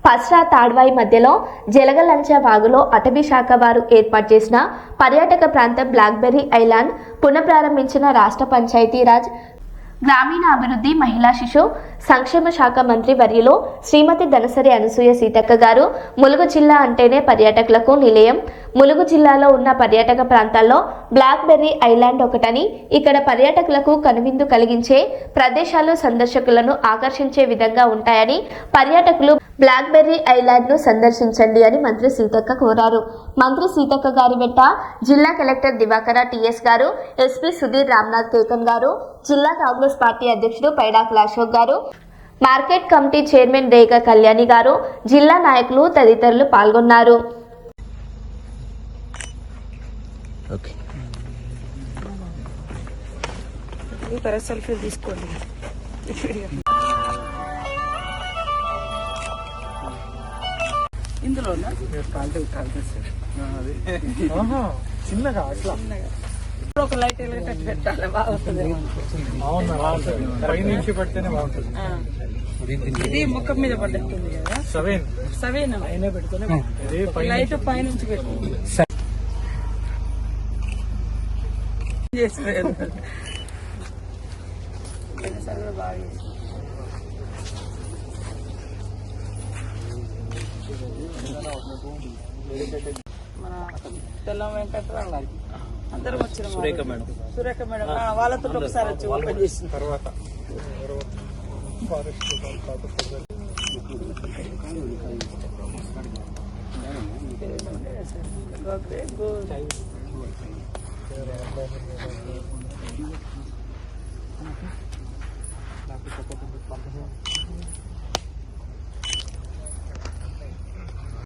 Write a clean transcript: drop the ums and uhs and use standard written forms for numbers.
PSARA Tadvai మధ్యలో జలగలంచ వాగులో అటవీ శాఖ వారు ఏర్పాటు చేసిన పర్యాటక ప్రాంతం బ్లాక్బెర్రీ ఐలాండ్ పునఃప్రారంభించిన రాష్ట్ర పంచాయతీరాజ్ గ్రామీణాభివృద్ధి మహిళా శిశు సంక్షేమ శాఖ మంత్రి వర్యులు శ్రీమతి ధనసరి అనసూయ సీతక్క గారు ములుగు జిల్లా అంటేనే పర్యాటకులకు నిలయం. ములుగు జిల్లాలో ఉన్న పర్యాటక ప్రాంతాల్లో బ్లాక్బెర్రీ ఐలాండ్ ఒకటని, ఇక్కడ పర్యాటకులకు కనువిందు కలిగించే ప్రదేశాలు సందర్శకులను ఆకర్షించే విధంగా ఉంటాయని, పర్యాటకులు బ్లాక్బెర్రీ ఐలాండ్ ను సందర్శించండి అని మంత్రి సీతక్క కోరారు. మంత్రి సీతక్క గారి వెంట జిల్లా కలెక్టర్ దివాకర టిఎస్ గారు, ఎస్పీ సుధీర్ రామ్నాథ్ కేతన్ గారు, జిల్లా కాంగ్రెస్ పార్టీ అధ్యక్షుడు Paidakula Ashok garu, market committee chairman రేఖ కళ్యాణి గారు, జిల్లా నాయకులు తదితరులు పాల్గొన్నారు. ఇందులో చిన్నగా అట్లా ఒక లైట్ వెలిగేటట్టు పెట్టాలి, బాగుంటుంది. నుంచి పెడితేనే బాగుంటుంది. ఇది ముఖం మీద పడ్డట్టుంది కదా, సవేన్ అయినా పెడితేనే లైట్ పైనుంచి పెట్టుకుంది. బాగా మన తెల్లం వెంకట్రావు అందరం వచ్చిన సురేఖ మేడం వాళ్ళతో ఒకసారి వచ్చి ఓపెన్ చేసిన తర్వాత